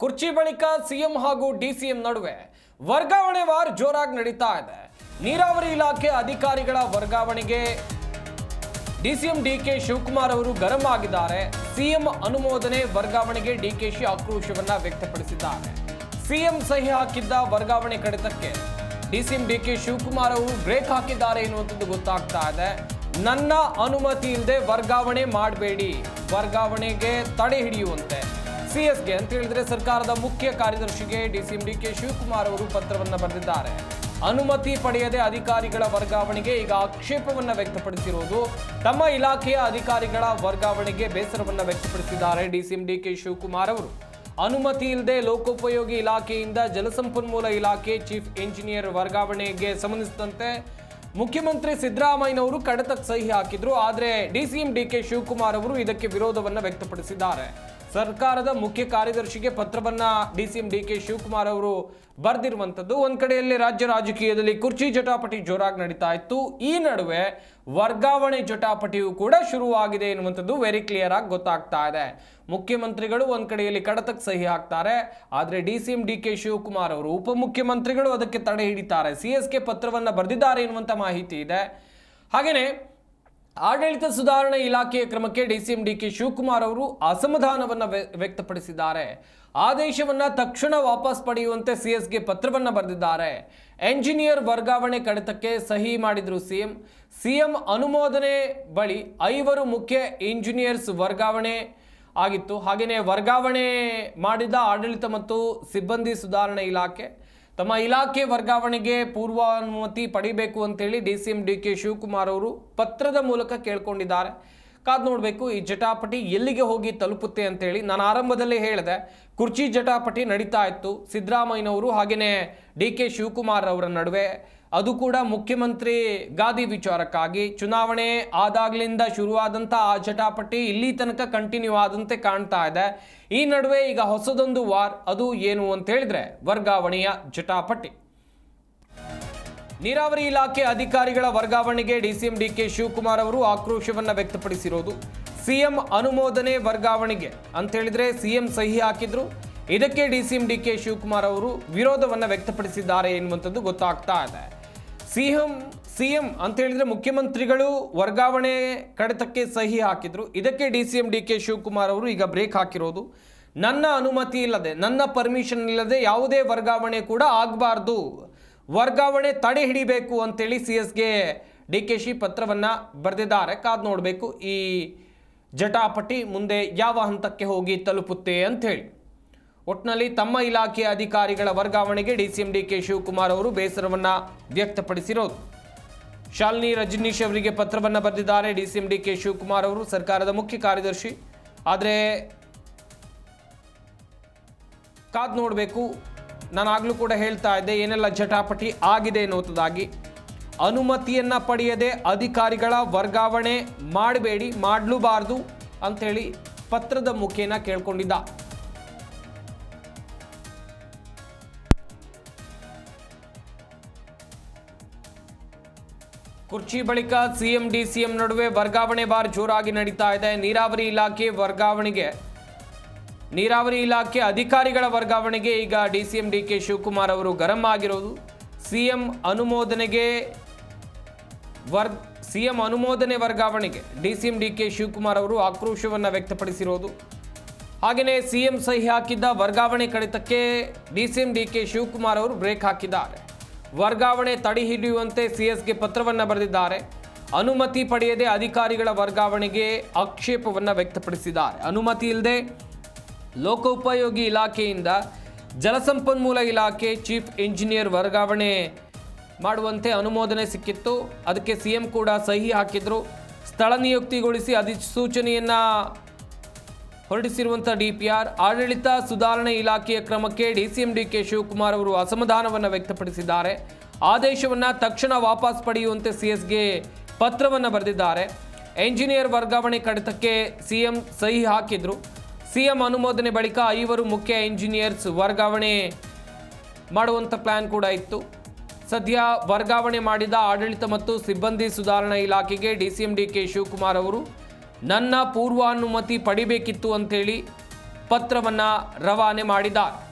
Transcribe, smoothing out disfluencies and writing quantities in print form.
ಕುರ್ಚಿ ಬಳಿಕ ಸಿಎಂ ಹಾಗೂ ಡಿಸಿಎಂ ನಡುವೆ ವರ್ಗಾವಣೆ ವಾರ್ ಜೋರಾಗಿ ನಡೀತಾ ಇದೆ. ನೀರಾವರಿ ಇಲಾಖೆ ಅಧಿಕಾರಿಗಳ ವರ್ಗಾವಣೆಗೆ ಡಿಸಿಎಂ ಡಿಕೆ ಶಿವಕುಮಾರ್ ಅವರು ಗರಂ ಆಗಿದ್ದಾರೆ. ಸಿಎಂ ಅನುಮೋದನೆ ವರ್ಗಾವಣೆಗೆ ಡಿಕೆಶಿ ಆಕ್ರೋಶವನ್ನ ವ್ಯಕ್ತಪಡಿಸಿದ್ದಾರೆ. ಸಿಎಂ ಸಹಿ ಹಾಕಿದ್ದ ವರ್ಗಾವಣೆ ಕಡಿತಕ್ಕೆ ಡಿಸಿಎಂ ಡಿಕೆ ಶಿವಕುಮಾರ್ ಅವರು ಬ್ರೇಕ್ ಹಾಕಿದ್ದಾರೆ ಎನ್ನುವಂಥದ್ದು ಗೊತ್ತಾಗ್ತಾ ಇದೆ. ನನ್ನ ಅನುಮತಿ ಇಲ್ಲದೆ ವರ್ಗಾವಣೆ ಮಾಡಬೇಡಿ, ವರ್ಗಾವಣೆಗೆ ತಡೆ ಹಿಡಿಯುವಂತೆ ಸಿಎಸ್ಗೆ ಅಂತ ಹೇಳಿದ್ರೆ ಸರ್ಕಾರದ ಮುಖ್ಯ ಕಾರ್ಯದರ್ಶಿಗೆ ಡಿಸಿಎಂ ಡಿಕೆ ಶಿವಕುಮಾರ್ ಅವರು ಪತ್ರವನ್ನು ಬರೆದಿದ್ದಾರೆ. ಅನುಮತಿ ಪಡೆಯದೆ ಅಧಿಕಾರಿಗಳ ವರ್ಗಾವಣೆಗೆ ಈಗ ಆಕ್ಷೇಪವನ್ನು ವ್ಯಕ್ತಪಡಿಸಿರುವುದು. ತಮ್ಮ ಇಲಾಖೆಯ ಅಧಿಕಾರಿಗಳ ವರ್ಗಾವಣೆಗೆ ಬೇಸರವನ್ನು ವ್ಯಕ್ತಪಡಿಸಿದ್ದಾರೆ ಡಿಸಿಎಂ ಡಿಕೆ ಶಿವಕುಮಾರ್ ಅವರು. ಅನುಮತಿ ಇಲ್ಲದೆ ಲೋಕೋಪಯೋಗಿ ಇಲಾಖೆಯಿಂದ ಜಲಸಂಪನ್ಮೂಲ ಇಲಾಖೆ ಚೀಫ್ ಇಂಜಿನಿಯರ್ ವರ್ಗಾವಣೆಗೆ ಸಂಬಂಧಿಸಿದಂತೆ ಮುಖ್ಯಮಂತ್ರಿ ಸಿದ್ದರಾಮಯ್ಯನವರು ಕಡತಕ್ಕೆ ಸಹಿ ಹಾಕಿದ್ರು. ಆದರೆ ಡಿಸಿಎಂ ಡಿಕೆ ಶಿವಕುಮಾರ್ ಅವರು ಇದಕ್ಕೆ ವಿರೋಧವನ್ನು ವ್ಯಕ್ತಪಡಿಸಿದ್ದಾರೆ. ಸರ್ಕಾರದ ಮುಖ್ಯ ಕಾರ್ಯದರ್ಶಿಗೆ ಪತ್ರವನ್ನ ಡಿಸಿಎಂ ಡಿಕೆ ಶಿವಕುಮಾರ್ ಅವರು ಬರೆದಿರುವಂಥದ್ದು. ಒಂದ್ ಕಡೆಯಲ್ಲಿ ರಾಜ್ಯ ರಾಜಕೀಯದಲ್ಲಿ ಕುರ್ಚಿ ಜಟಾಪಟಿ ಜೋರಾಗಿ ನಡೀತಾ ಇತ್ತು. ಈ ನಡುವೆ ವರ್ಗಾವಣೆ ಜಟಾಪಟಿಯು ಕೂಡ ಶುರುವಾಗಿದೆ ಎನ್ನುವಂಥದ್ದು ವೆರಿ ಕ್ಲಿಯರ್ ಆಗಿ ಗೊತ್ತಾಗ್ತಾ ಇದೆ. ಮುಖ್ಯಮಂತ್ರಿಗಳು ಒಂದ್ ಕಡೆಯಲ್ಲಿ ಕಡತಕ್ಕೆ ಸಹಿ ಹಾಕ್ತಾರೆ, ಆದರೆ ಡಿಸಿಎಂ ಡಿಕೆ ಶಿವಕುಮಾರ್ ಅವರು ಉಪಮುಖ್ಯಮಂತ್ರಿಗಳು ಅದಕ್ಕೆ ತಡೆ ಹಿಡಿತಾರೆ. ಸಿಎಸ್ಗೆ ಪತ್ರವನ್ನ ಬರೆದಿದ್ದಾರೆ ಎನ್ನುವಂತ ಮಾಹಿತಿ ಇದೆ. ಹಾಗೇನೆ ಆಡಳಿತ ಸುಧಾರಣಾ ಇಲಾಖೆಯ ಕ್ರಮಕ್ಕೆ ಡಿಸಿಎಂ ಡಿಕೆ ಶಿವಕುಮಾರ್ ಅವರು ಅಸಮಾಧಾನವನ್ನು ವ್ಯಕ್ತಪಡಿಸಿದ್ದಾರೆ. ಆದೇಶವನ್ನ ತಕ್ಷಣ ವಾಪಸ್ ಪಡೆಯುವಂತೆ ಸಿಎಸ್ಗೆ ಪತ್ರವನ್ನ ಬರೆದಿದ್ದಾರೆ. ಎಂಜಿನಿಯರ್ ವರ್ಗಾವಣೆ ಕಡಿತಕ್ಕೆ ಸಹಿ ಮಾಡಿದ್ರು ಸಿಎಂ ಅನುಮೋದನೆ ಬಳಿ 5 ಮುಖ್ಯ ಇಂಜಿನಿಯರ್ಸ್ ವರ್ಗಾವಣೆ ಆಗಿತ್ತು. ಹಾಗೆಯೇ ವರ್ಗಾವಣೆ ಮಾಡಿದ ಆಡಳಿತ ಮತ್ತು ಸಿಬ್ಬಂದಿ ಸುಧಾರಣಾ ಇಲಾಖೆ ತಮ್ಮ ಇಲಾಖೆ ವರ್ಗಾವಣೆಗೆ ಪೂರ್ವಾನುಮತಿ ಪಡಿಬೇಕು ಅಂತೇಳಿ ಡಿಸಿಎಂ ಡಿಕೆ ಶಿವಕುಮಾರ್ ಅವರು ಪತ್ರದ ಮೂಲಕ ಕೇಳ್ಕೊಂಡಿದ್ದಾರೆ. ಕಾದ್ ನೋಡಬೇಕು ಈ ಜಟಾಪಟಿ ಎಲ್ಲಿಗೆ ಹೋಗಿ ತಲುಪುತ್ತೆ ಅಂತೇಳಿ. ನಾನು ಆರಂಭದಲ್ಲೇ ಹೇಳಿದೆ, ಕುರ್ಚಿ ಜಟಾಪಟಿ ನಡೀತಾ ಇತ್ತು ಸಿದ್ದರಾಮಯ್ಯನವರು ಹಾಗೆಯೇ ಡಿಕೆ ಶಿವಕುಮಾರ್ ಅವರ ನಡುವೆ. ಅದು ಕೂಡ ಮುಖ್ಯಮಂತ್ರಿ ಗಾದಿ ವಿಚಾರಕ್ಕಾಗಿ ಚುನಾವಣೆ ಆದಾಗ್ಲಿಂದ ಶುರುವಾದಂಥ ಆ ಜಟಾಪಟಿ ಇಲ್ಲಿ ತನಕ ಕಂಟಿನ್ಯೂ ಆದಂತೆ ಕಾಣ್ತಾ ಇದೆ. ಈ ನಡುವೆ ಈಗ ಹೊಸದೊಂದು ವಾರ್, ಅದು ಏನು ಅಂತ ಹೇಳಿದ್ರೆ ವರ್ಗಾವಣೆಯ ಜಟಾಪಟಿ. ನೀರಾವರಿ ಇಲಾಖೆ ಅಧಿಕಾರಿಗಳ ವರ್ಗಾವಣೆಗೆ ಡಿಸಿಎಂ ಡಿಕೆ ಶಿವಕುಮಾರ್ ಅವರು ಆಕ್ರೋಶವನ್ನು ವ್ಯಕ್ತಪಡಿಸಿರೋದು. ಸಿಎಂ ಅನುಮೋದನೆ ವರ್ಗಾವಣೆಗೆ ಅಂತ ಹೇಳಿದ್ರೆ ಸಿಎಂ ಸಹಿ ಹಾಕಿದ್ರು, ಇದಕ್ಕೆ ಡಿಸಿಎಂ ಡಿಕೆ ಶಿವಕುಮಾರ್ ಅವರು ವಿರೋಧವನ್ನು ವ್ಯಕ್ತಪಡಿಸಿದ್ದಾರೆ ಎನ್ನುವಂಥದ್ದು ಗೊತ್ತಾಗ್ತಾ ಇದೆ. ಸಿಎಂ ಅಂತ ಹೇಳಿದ್ರೆ ಮುಖ್ಯಮಂತ್ರಿಗಳು ವರ್ಗಾವಣೆ ಕಡಿತಕ್ಕೆ ಸಹಿ ಹಾಕಿದ್ರು, ಇದಕ್ಕೆ ಡಿಸಿಎಂ ಡಿಕೆ ಶಿವಕುಮಾರ್ ಅವರು ಈಗ ಬ್ರೇಕ್ ಹಾಕಿರೋದು. ನನ್ನ ಅನುಮತಿ ಇಲ್ಲದೆ, ನನ್ನ ಪರ್ಮಿಷನ್ ಇಲ್ಲದೆ ಯಾವುದೇ ವರ್ಗಾವಣೆ ಕೂಡ ಆಗಬಾರ್ದು, ವರ್ಗಾವಣೆ ತಡೆ ಹಿಡಿಬೇಕು ಅಂತೇಳಿ ಸಿಎಸ್ಗೆ ಡಿಕೆಶಿ ಪತ್ರವನ್ನು ಬರೆದಿದ್ದಾರೆ. ಕಾದ್ ನೋಡಬೇಕು ಈ ಜಟಾಪಟಿ ಮುಂದೆ ಯಾವ ಹಂತಕ್ಕೆ ಹೋಗಿ ತಲುಪುತ್ತೆ ಅಂಥೇಳಿ. ಒಟ್ಟಿನಲ್ಲಿ ತಮ್ಮ ಇಲಾಖೆಯ ಅಧಿಕಾರಿಗಳ ವರ್ಗಾವಣೆಗೆ ಡಿಸಿಎಂ ಡಿಕೆ ಶಿವಕುಮಾರ್ ಅವರು ಬೇಸರವನ್ನು ವ್ಯಕ್ತಪಡಿಸಿರೋದು. ಶಾಲಿನಿ ರಜನೀಶ್ ಅವರಿಗೆ ಪತ್ರವನ್ನು ಬರೆದಿದ್ದಾರೆ ಡಿಸಿಎಂ ಡಿಕೆ ಶಿವಕುಮಾರ್ ಅವರು, ಸರ್ಕಾರದ ಮುಖ್ಯ ಕಾರ್ಯದರ್ಶಿ. ಆದರೆ ಕಾದ್ ನೋಡಬೇಕು, ನಾನಾಗಲೂ ಕೂಡ ಹೇಳ್ತಾ ಇದ್ದೆ ಏನೆಲ್ಲ ಜಟಾಪಟಿ ಆಗಿದೆ ಎನ್ನುವುದಾಗಿ. ಅನುಮತಿಯನ್ನು ಪಡೆಯದೆ ಅಧಿಕಾರಿಗಳ ವರ್ಗಾವಣೆ ಮಾಡಬೇಡಿ, ಮಾಡಲೂಬಾರ್ದು ಅಂಥೇಳಿ ಪತ್ರದ ಮುಖೇನ ಕೇಳ್ಕೊಂಡಿದ್ದ. ಕುರ್ಚಿ ಬಳಿಕ ಸಿಎಂ ಡಿಸಿಎಂ ನಡುವೆ ವರ್ಗಾವಣೆ ಬಾರ್ ಜೋರಾಗಿ ನಡೀತಾ ಇದೆ. ನೀರಾವರಿ ಇಲಾಖೆ ಅಧಿಕಾರಿಗಳ ವರ್ಗಾವಣೆಗೆ ಈಗ ಡಿಸಿಎಂ ಡಿಕೆ ಶಿವಕುಮಾರ್ ಅವರು ಗರಂ ಆಗಿರೋದು. ಸಿಎಂ ಅನುಮೋದನೆ ವರ್ಗಾವಣೆಗೆ ಡಿಸಿಎಂ ಡಿಕೆ ಶಿವಕುಮಾರ್ ಅವರು ಆಕ್ರೋಶವನ್ನು ವ್ಯಕ್ತಪಡಿಸಿರೋದು. ಹಾಗೆಯೇ ಸಿಎಂ ಸಹಿ ಹಾಕಿದ್ದ ವರ್ಗಾವಣೆ ಕಡಿತಕ್ಕೆ ಡಿಸಿಎಂ ಡಿಕೆ ಶಿವಕುಮಾರ್ ಅವರು ಬ್ರೇಕ್ ಹಾಕಿದ್ದಾರೆ. ವರ್ಗಾವಣೆ ತಡೆ ಹಿಡಿಯುವಂತೆ ಸಿಎಸ್ಗೆ ಪತ್ರವನ್ನು ಬರೆದಿದ್ದಾರೆ. ಅನುಮತಿ ಪಡೆಯದೆ ಅಧಿಕಾರಿಗಳ ವರ್ಗಾವಣೆಗೆ ಆಕ್ಷೇಪವನ್ನು ವ್ಯಕ್ತಪಡಿಸಿದ್ದಾರೆ. ಅನುಮತಿ ಇಲ್ಲದೆ ಲೋಕೋಪಯೋಗಿ ಇಲಾಖೆಯಿಂದ ಜಲಸಂಪನ್ಮೂಲ ಇಲಾಖೆ ಚೀಫ್ ಇಂಜಿನಿಯರ್ ವರ್ಗಾವಣೆ ಮಾಡುವಂತೆ ಅನುಮೋದನೆ ಸಿಕ್ಕಿತ್ತು, ಅದಕ್ಕೆ ಸಿಎಂ ಕೂಡ ಸಹಿ ಹಾಕಿದ್ರು. ಸ್ಥಳ ನಿಯುಕ್ತಿಗೊಳಿಸಿ ಅಧಿಸೂಚನೆಯನ್ನು ಹೊರಡಿಸಿರುವಂಥ DPR ಆಡಳಿತ ಸುಧಾರಣೆ ಇಲಾಖೆಯ ಕ್ರಮಕ್ಕೆ ಡಿಸಿಎಂ ಡಿಕೆ ಶಿವಕುಮಾರ್ ಅವರು ಅಸಮಾಧಾನವನ್ನು ವ್ಯಕ್ತಪಡಿಸಿದ್ದಾರೆ. ಆದೇಶವನ್ನು ತಕ್ಷಣ ವಾಪಸ್ ಪಡೆಯುವಂತೆ ಸಿಎಸ್ಗೆ ಪತ್ರವನ್ನು ಬರೆದಿದ್ದಾರೆ. ಎಂಜಿನಿಯರ್ ವರ್ಗಾವಣೆ ಕಡಿತಕ್ಕೆ ಸಿಎಂ ಸಹಿ ಹಾಕಿದ್ರು. ಸಿಎಂ ಅನುಮೋದನೆ ಬಳಿಕ 5 ಮುಖ್ಯ ಇಂಜಿನಿಯರ್ಸ್ ವರ್ಗಾವಣೆ ಮಾಡುವಂಥ ಪ್ಲಾನ್ ಕೂಡ ಇತ್ತು. ಸದ್ಯ ವರ್ಗಾವಣೆ ಮಾಡಿದ ಆಡಳಿತ ಮತ್ತು ಸಿಬ್ಬಂದಿ ಸುಧಾರಣಾ ಇಲಾಖೆಗೆ ಡಿಸಿಎಂ ಡಿಕೆ ಶಿವಕುಮಾರ್ ಅವರು ನನ್ನ ಪೂರ್ವಾನುಮತಿ ಪಡಿಬೇಕಿತ್ತು ಅಂತೇಳಿ ಪತ್ರವನ್ನ ರವಾನೆ ಮಾಡಿದ್ದಾರೆ.